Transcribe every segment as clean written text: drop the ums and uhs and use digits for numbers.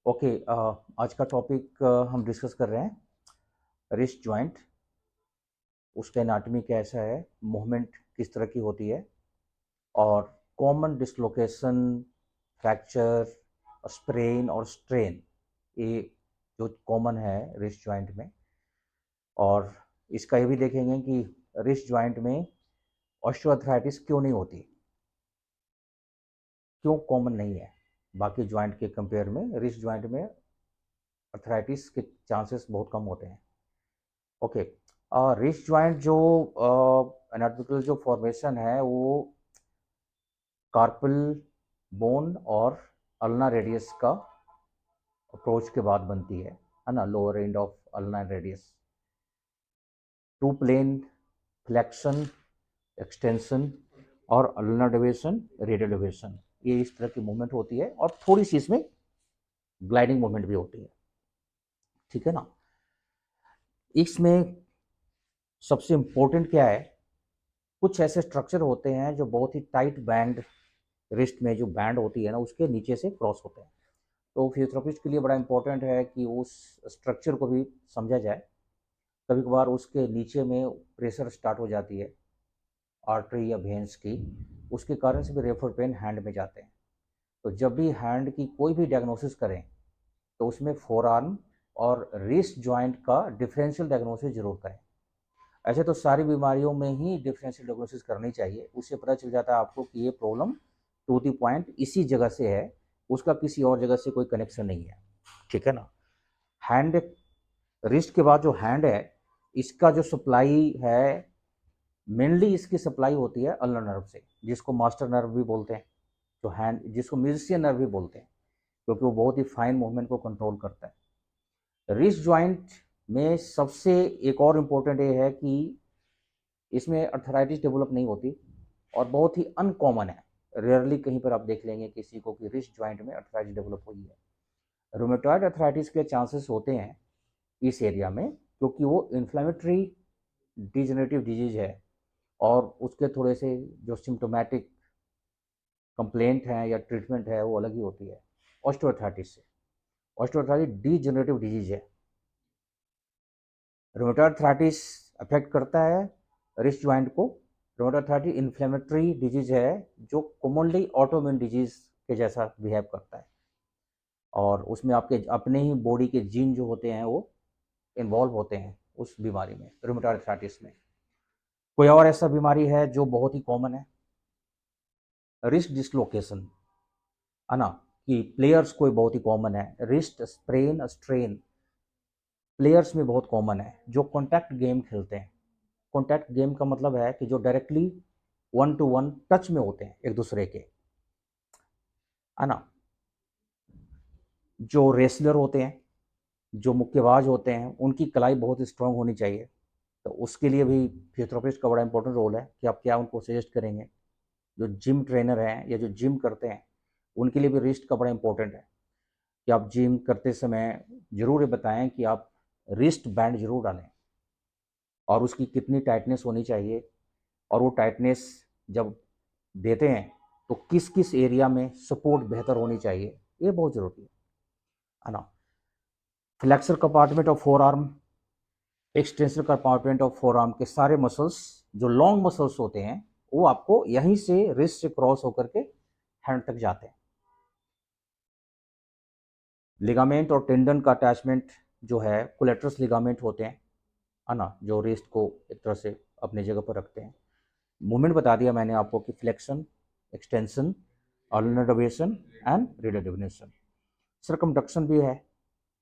Okay. आज का topic हम डिस्कस कर रहे हैं रिस्ट जॉइंट। उसका एनाटॉमी कैसा है, मूवमेंट किस तरह की होती है, और कॉमन डिसलोकेशन, फ्रैक्चर, स्प्रेन और स्ट्रेन, ये जो कॉमन है रिस्ट जॉइंट में। और इसका ये भी देखेंगे कि रिस्ट जॉइंट में ऑस्टियोआर्थराइटिस क्यों नहीं होती, क्यों कॉमन नहीं है। बाकी जॉइंट के कंपेयर में रिस्ट जॉइंट में अर्थराइटिस के चांसेस बहुत कम होते हैं। ओके। रिस्ट जॉइंट जो एनाटॉमिकल जो फॉर्मेशन है वो कार्पल बोन और अल्ना रेडियस का अप्रोच के बाद बनती है ना। Lower end of ulna radius, two plane flexion, extension और अल्ना डेविएशन, रेडियल डेविएशन, ये इस तरह की मूवमेंट होती है। और थोड़ी सी इसमें ग्लाइडिंग मूवमेंट भी होती है, ठीक है ना। इसमें सबसे इंपॉर्टेंट क्या है, कुछ ऐसे स्ट्रक्चर होते हैं जो बहुत ही टाइट बैंड, रिस्ट में जो बैंड होती है ना उसके नीचे से क्रॉस होते हैं। तो फिजियोथेरेपिस्ट के लिए बड़ा इंपॉर्टेंट है कि उस स्ट्रक्चर को भी समझा जाए। कभी कभार उसके नीचे में प्रेशर स्टार्ट हो जाती है आर्टरी या वेन्स की, उसके कारण से भी रेफर पेन हैंड में जाते हैं। तो जब भी हैंड की कोई भी डायग्नोसिस करें तो उसमें फोर आर्म और रिस्ट जॉइंट का डिफरेंशियल डायग्नोसिस जरूर करें। ऐसे तो सारी बीमारियों में ही डिफरेंशियल डायग्नोसिस करनी चाहिए, उससे पता चल जाता है आपको कि ये प्रॉब्लम टू दी पॉइंट इसी जगह से है, उसका किसी और जगह से कोई कनेक्शन नहीं है, ठीक है ना। हैंड, रिस्ट के बाद जो हैंड है, इसका जो सप्लाई है, मेनली इसकी सप्लाई होती है अल्नर नर्व से, जिसको मास्टर नर्व भी बोलते हैं, जो हैंड, जिसको म्यूजिशियन नर्व भी बोलते हैं, क्योंकि वो बहुत ही फाइन मूवमेंट को कंट्रोल करता है। रिस्ट जॉइंट में सबसे एक और इम्पोर्टेंट ये है कि इसमें अर्थराइटिस डेवलप नहीं होती और बहुत ही अनकॉमन है। रेयरली कहीं पर आप देख लेंगे किसी को कि रिस्ट जॉइंट में अर्थराइटिस डेवलप हुई है। रोमेटॉइड अर्थराइटिस के चांसेस होते हैं इस एरिया में, क्योंकि वो इन्फ्लेमेटरी डिजेनरेटिव डिजीज है और उसके थोड़े से जो सिम्टोमेटिक कंप्लेंट हैं या ट्रीटमेंट है वो अलग ही होती है ऑस्टियोआर्थराइटिस से। ऑस्टियोआर्थराइटिस डिजेनरेटिव डिजीज है। रोमेटॉइड अर्थराइटिस अफेक्ट करता है रिस्ट जॉइंट को। रोमेटॉइड अर्थराइटिस इन्फ्लेमेटरी डिजीज है जो कॉमनली ऑटोइम्यून डिजीज के जैसा बिहेव करता है, और उसमें आपके अपने ही बॉडी के जीन जो होते हैं वो इन्वॉल्व होते हैं उस बीमारी में, रोमेटॉइड अर्थराइटिस में। कोई और ऐसा बीमारी है जो बहुत ही कॉमन है, रिस्ट डिसलोकेशन, है ना, कि प्लेयर्स कोई बहुत ही कॉमन है। रिस्ट स्प्रेन, स्ट्रेन प्लेयर्स में बहुत कॉमन है जो कॉन्टैक्ट गेम खेलते हैं। कॉन्टैक्ट गेम का मतलब है कि जो directly one two one touch में होते हैं एक दूसरे के, है ना। जो रेसलर होते हैं, जो मुक्केबाज होते हैं, उनकी कलाई बहुत स्ट्रांग होनी चाहिए। तो उसके लिए भी फिजियोथेरेपिस्ट का बड़ा इंपॉर्टेंट रोल है कि आप क्या उनको सजेस्ट करेंगे। जो जिम ट्रेनर हैं या जो जिम करते हैं उनके लिए भी रिस्ट का बड़ा इंपॉर्टेंट है कि आप जिम करते समय ज़रूर ये बताएं कि आप रिस्ट बैंड जरूर डालें, और उसकी कितनी टाइटनेस होनी चाहिए, और वो टाइटनेस जब देते हैं तो किस किस एरिया में सपोर्ट बेहतर होनी चाहिए, ये बहुत ज़रूरी है ना। Flexor compartment of four arm, extensor compartment of four arm के सारे मसल्स, जो लॉन्ग मसल्स होते हैं, वो आपको यहीं से रिस्ट से क्रॉस होकर के हैंड तक जाते हैं। लिगामेंट और टेंडन का अटैचमेंट जो है कोलेट्रस लिगामेंट होते हैं, है ना, जो रिस्ट को एक तरह से अपनी जगह पर रखते हैं। मूवमेंट बता दिया मैंने आपको कि flexion, extension, ulnar deviation and reduction. Circumduction भी है,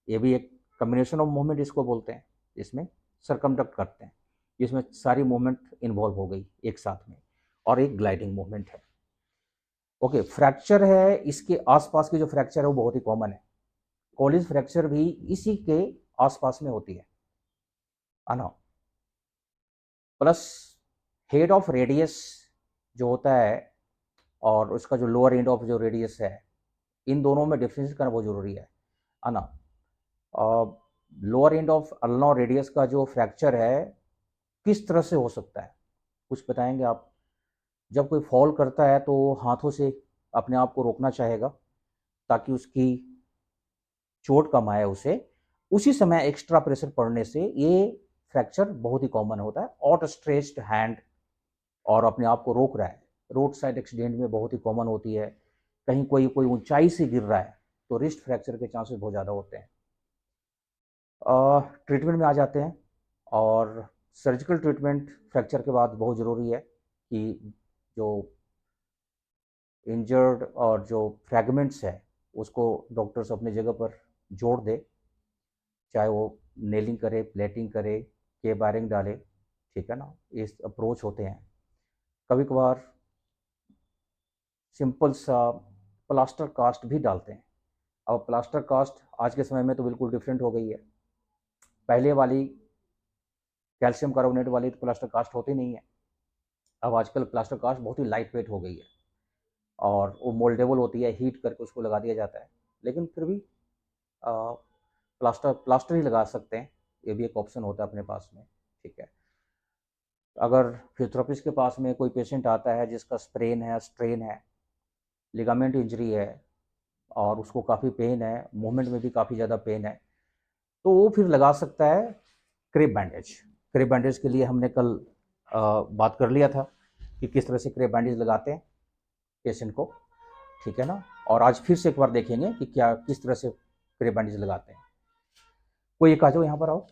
ये भी एक कम्बिनेशन ऑफ मूवमेंट इसको बोलते हैं, इसमें सरकमडक्ट करते हैं, इसमें सारी मूवमेंट इन्वॉल्व हो गई एक साथ में, और एक ग्लाइडिंग मूवमेंट है। ओके, फ्रैक्चर है, इसके आसपास की जो फ्रैक्चर है वो बहुत ही कॉमन है। कॉलिज फ्रैक्चर भी इसी के आसपास में होती है ना। प्लस हेड ऑफ रेडियस जो होता है और उसका जो लोअर एंड ऑफ जो रेडियस है, इन दोनों में डिफरेंस करना बहुत जरूरी है ना। Lower end of ulna radius का जो फ्रैक्चर है किस तरह से हो सकता है, कुछ बताएंगे आप। जब कोई फॉल करता है तो हाथों से अपने आप को रोकना चाहेगा ताकि उसकी चोट कम आया उसे, उसी समय एक्स्ट्रा प्रेशर पड़ने से ये फ्रैक्चर बहुत ही कॉमन होता है। आउट स्ट्रेच्ड हैंड और अपने आप को रोक रहा है, रोड साइड एक्सीडेंट में बहुत ही कॉमन होती है। कहीं कोई ऊंचाई से गिर रहा है तो रिस्ट फ्रैक्चर के चांसेस बहुत ज़्यादा होते हैं। ट्रीटमेंट में आ जाते हैं, और सर्जिकल ट्रीटमेंट फ्रैक्चर के बाद बहुत ज़रूरी है कि जो इंजर्ड और जो फ्रैगमेंट्स है उसको डॉक्टर्स अपनी जगह पर जोड़ दे, चाहे वो नेलिंग करे, प्लेटिंग करे, के बायरिंग डाले, ठीक है ना, इस अप्रोच होते हैं। कभी कभार सिंपल सा प्लास्टर कास्ट भी डालते हैं। अब प्लास्टर कास्ट आज के समय में तो बिल्कुल डिफरेंट हो गई है। पहले वाली कैल्शियम कार्बोनेट वाली तो प्लास्टर कास्ट होती नहीं है। अब आजकल प्लास्टर कास्ट बहुत ही लाइट वेट हो गई है और वो मोल्डेबल होती है, हीट करके उसको लगा दिया जाता है। लेकिन फिर भी प्लास्टर ही लगा सकते हैं, ये भी एक ऑप्शन होता है अपने पास में, ठीक है। अगर फिजियोथेरेपिस्ट के पास में कोई पेशेंट आता है जिसका स्प्रेन है, स्ट्रेन है, लिगामेंट इंजरी है और उसको काफ़ी पेन है, मूवमेंट में भी काफ़ी ज़्यादा पेन है, तो वो फिर लगा सकता है क्रेप बैंडेज। क्रेप बैंडेज के लिए हमने कल बात कर लिया था कि किस तरह से क्रेप बैंडेज लगाते हैं पेशेंट को, ठीक है ना। और आज फिर से एक बार देखेंगे कि क्या किस तरह से क्रेप बैंडेज लगाते हैं। कोई एक आ जाओ, यहाँ पर आओ।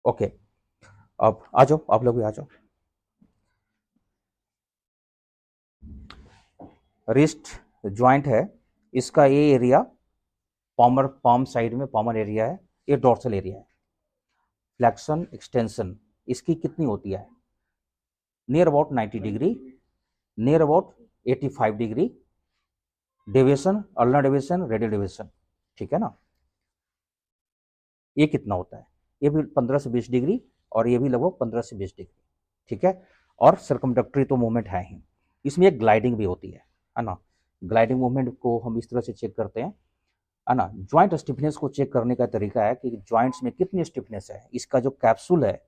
ओके, अब आ जाओ, आप लोग भी आ जाओ। रिस्ट ज्वाइंट है, इसका ये एरिया पाम साइड में पामर एरिया है, ये डोर्सल एरिया है। फ्लेक्शन एक्सटेंशन इसकी कितनी होती है? Near about 90 degree, near about 85 degree. Deviation, ulnar deviation, radial deviation, ठीक है ना। ये कितना होता है? ये भी 15 से 20 डिग्री और ये भी लगभग 15 से 20 डिग्री, ठीक है। और सर्कमडक्टरी तो मूवमेंट है ही, इसमें एक ग्लाइडिंग भी होती है ना। ग्लाइडिंग मूवमेंट को हम इस तरह से चेक करते हैं, है ना। ज्वाइंट स्टिफनेस को चेक करने का तरीका है कि ज्वाइंट्स में कितनी स्टिफनेस है, इसका जो कैप्सूल है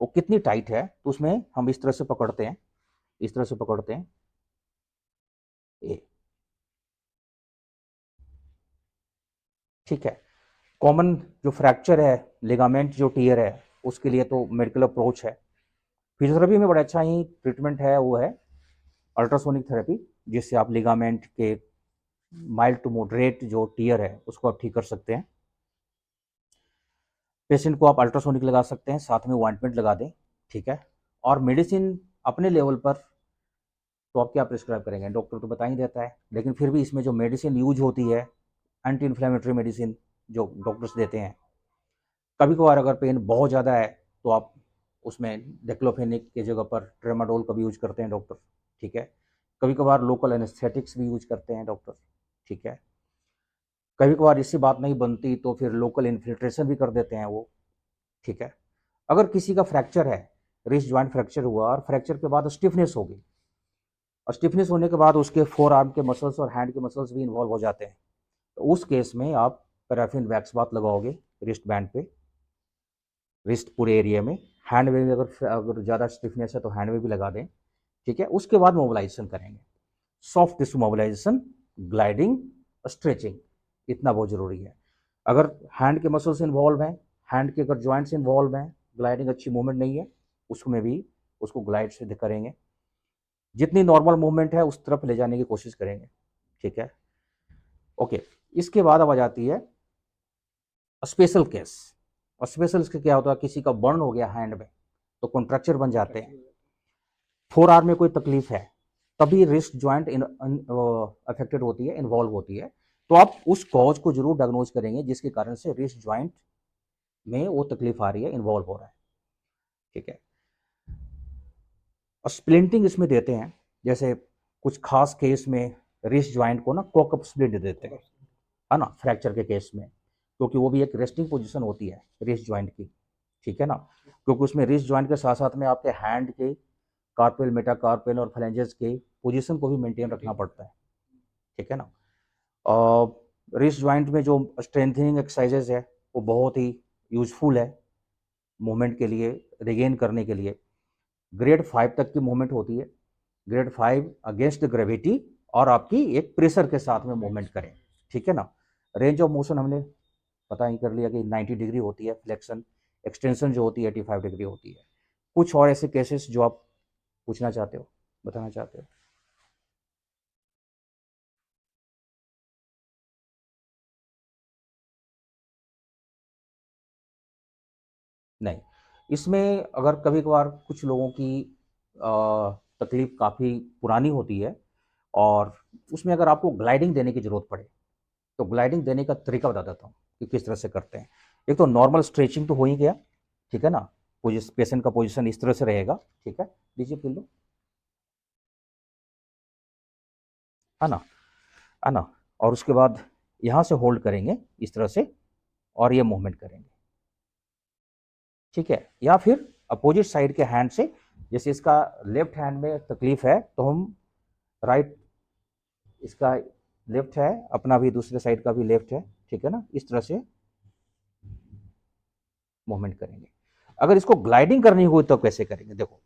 वो कितनी टाइट है, तो उसमें हम इस तरह से पकड़ते हैं, इस तरह से पकड़ते हैं ए, ठीक है। कॉमन जो फ्रैक्चर है, लिगामेंट जो टीयर है, उसके लिए तो मेडिकल अप्रोच है। फिजियोथेरेपी में बड़ा अच्छा ही ट्रीटमेंट है, वो है अल्ट्रासोनिक थेरेपी, जिससे आप लिगामेंट के माइल्ड टू मॉडरेट जो टीयर है उसको आप ठीक कर सकते हैं। पेशेंट को आप अल्ट्रासोनिक लगा सकते हैं, साथ में ऑइंटमेंट लगा दें, ठीक है। और मेडिसिन अपने लेवल पर तो आप क्या प्रिस्क्राइब करेंगे, डॉक्टर तो बता ही देता है, लेकिन फिर भी इसमें जो मेडिसिन यूज होती है, एंटी इन्फ्लेमेटरी मेडिसिन जो डॉक्टर्स देते हैं, कभी कभार अगर पेन बहुत ज़्यादा है तो आप उसमें डेक्लोफेनिक की जगह पर ट्रेमाडोल का भी यूज करते हैं डॉक्टर, ठीक है। कभी कभार लोकल एनेस्थेटिक्स भी यूज करते हैं डॉक्टर, ठीक है। कभी कभार इससे बात नहीं बनती तो फिर लोकल इन्फिल्ट्रेशन भी कर देते हैं वो, ठीक है। अगर किसी का फ्रैक्चर है, रिस्ट ज्वाइंट फ्रैक्चर हुआ और फ्रैक्चर के बाद स्टिफनेस हो गई, और स्टिफनेस होने के बाद उसके फोर आर्म के मसल्स और हैंड के मसल्स भी इन्वॉल्व हो जाते हैं, तो उस केस में आप पैराफिन वैक्स बात लगाओगे रिस्ट बैंड पे, रिस्ट पूरे एरिया में। हैंड में भी अगर ज़्यादा स्टिफनेस है तो हैंड में भी लगा दें, ठीक है। उसके बाद मोबिलाइजेशन करेंगे, soft tissue mobilization, gliding, stretching, इतना बहुत ज़रूरी है। अगर हैंड के मसल्स इन्वॉल्व हैं, हैंड के अगर जॉइंट्स इन्वॉल्व हैं, ग्लाइडिंग अच्छी मूवमेंट नहीं है, उसमें भी उसको ग्लाइड से करेंगे, जितनी नॉर्मल मूवमेंट है उस तरफ ले जाने की कोशिश करेंगे, ठीक है। ओके, इसके बाद अब आ जाती है स्पेशल केस। और स्पेशल इसके क्या होता है, किसी का बर्न हो गया हैंड में तो कॉन्ट्रैक्चर बन जाते हैं, फोर आर्म में कोई तकलीफ है तभी रिस्ट ज्वाइंट अफेक्टेड होती है, इन्वॉल्व होती है, तो आप उस कॉज को जरूर डायग्नोज करेंगे जिसके कारण से रिस्ट ज्वाइंट में वो तकलीफ आ रही है, इन्वॉल्व हो रहा है, ठीक है। और स्प्लिंटिंग इसमें देते हैं, जैसे कुछ खास केस में रिस्ट ज्वाइंट को ना कॉकअप स्प्लिंट देते हैं, है ना, फ्रैक्चर के केस में, क्योंकि वो भी एक रेस्टिंग पोजीशन होती है रिस्ट ज्वाइंट की, ठीक है ना। क्योंकि उसमें रिस्ट ज्वाइंट के साथ साथ में आपके हैंड के कार्पेल, मेटाकार्पेल और फ्लेंजेस के पोजीशन को भी मेंटेन रखना पड़ता है, ठीक है ना। और रिस्ट ज्वाइंट में जो स्ट्रेंथनिंग एक्सरसाइजेज है वो बहुत ही यूजफुल है मूवमेंट के लिए, रिगेन करने के लिए। ग्रेड 5 तक की मूवमेंट होती है। ग्रेड 5 अगेंस्ट द ग्रेविटी और आपकी एक प्रेशर के साथ में मूवमेंट करें, ठीक है ना। रेंज ऑफ मोशन हमने पता ही कर लिया कि 90 डिग्री होती है, फ्लेक्शन एक्सटेंशन जो होती है 85 डिग्री होती है। कुछ और ऐसे केसेस जो आप पूछना चाहते हो, बताना चाहते हो? नहीं, इसमें अगर कभी कभार कुछ लोगों की तकलीफ काफ़ी पुरानी होती है और उसमें अगर आपको ग्लाइडिंग देने की ज़रूरत पड़े तो ग्लाइडिंग देने का तरीका बता देता हूँ कि किस तरह से करते हैं। एक तो नॉर्मल स्ट्रेचिंग तो हो ही गया, ठीक है ना। पेशेंट का पोजीशन इस तरह से रहेगा, ठीक है। लीजिए पी लो, है ना, है ना। और उसके बाद यहाँ से होल्ड करेंगे इस तरह से और ये मूवमेंट करेंगे, ठीक है। या फिर अपोजिट साइड के हैंड से, जैसे इसका लेफ्ट हैंड में तकलीफ है तो हम राइट, इसका लेफ्ट है, अपना भी दूसरे साइड का भी लेफ्ट है, ठीक है ना, इस तरह से मूवमेंट करेंगे। अगर इसको ग्लाइडिंग करनी हो तो कैसे करेंगे, देखो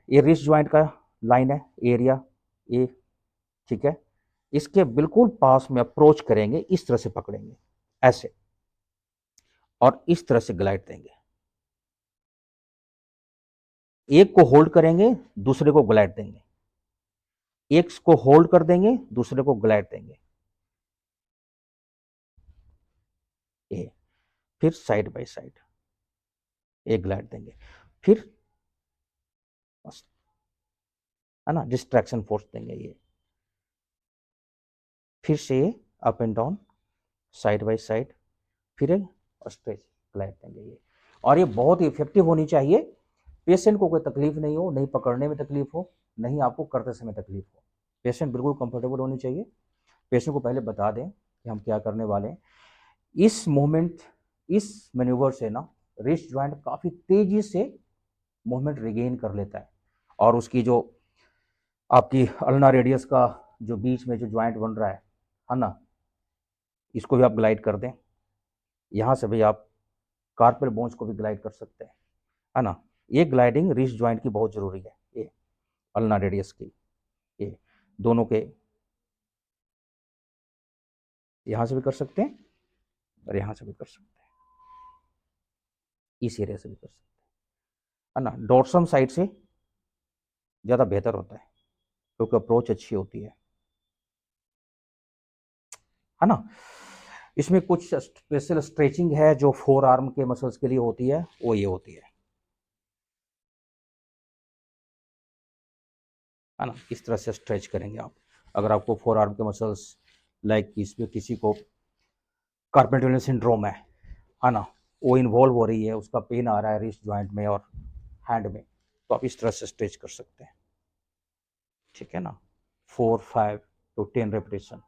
ये रिस्ट ज्वाइंट का लाइन है, एरिया ए, ठीक है। इसके बिल्कुल पास में अप्रोच करेंगे, इस तरह से पकड़ेंगे ऐसे और इस तरह से ग्लाइड देंगे। एक को होल्ड करेंगे, दूसरे को ग्लाइड देंगे, एक को होल्ड कर देंगे, दूसरे को ग्लाइड देंगे, ए, फिर साइड बाय साइड एक ग्लाइड देंगे, फिर है ना डिस्ट्रैक्शन फोर्स देंगे, ये फिर से up and down, side by side, फिर एक स्ट्रेच ग्लाइड देंगे ये। और ये बहुत ही इफेक्टिव होनी चाहिए, पेशेंट को कोई तकलीफ नहीं हो, नहीं पकड़ने में तकलीफ हो, नहीं आपको करते समय तकलीफ हो। पेशेंट बिल्कुल कंफर्टेबल होनी चाहिए। पेशेंट को पहले बता दें कि हम क्या करने वाले हैं। इस मूवमेंट, इस मैन्यूवर से ना रिस्ट ज्वाइंट काफ़ी तेजी से मूवमेंट रिगेन कर लेता है और उसकी जो आपकी अल्ना रेडियस का जो बीच में जो ज्वाइंट बन रहा है ना, इसको भी आप ग्लाइड कर दें। यहाँ से भी आप कार्पल बोन्स को भी ग्लाइड कर सकते हैं, है ना। ये ग्लाइडिंग रिस्ट ज्वाइंट की बहुत ज़रूरी है, ये अल्ना रेडियस की, ये दोनों के यहाँ से भी कर सकते हैं और यहाँ से भी कर सकते हैं, इस एरिया से भी कर सकते हैं, है ना। डॉर्सम साइड से ज़्यादा बेहतर होता है क्योंकि अप्रोच अच्छी होती है ना। इसमें कुछ स्पेशल स्ट्रेचिंग है जो फोर आर्म के मसल्स के लिए होती है, वो ये होती है ना। इस तरह से स्ट्रेच करेंगे आप। अगर आपको फोर आर्म के मसल्स लाइक इसमें किसी को कार्पेल टनल सिंड्रोम है ना, वो इन्वॉल्व हो रही है, उसका पेन आ रहा है रिस्ट ज्वाइंट में और हैंड में, तो आप इस तरह से स्ट्रेच कर सकते हैं, ठीक है ना। 4, 5 to 10 रेपिटेशन,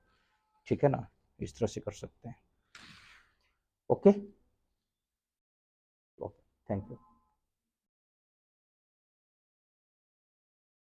ठीक है ना, इस तरह से कर सकते हैं। Okay, okay, thank you.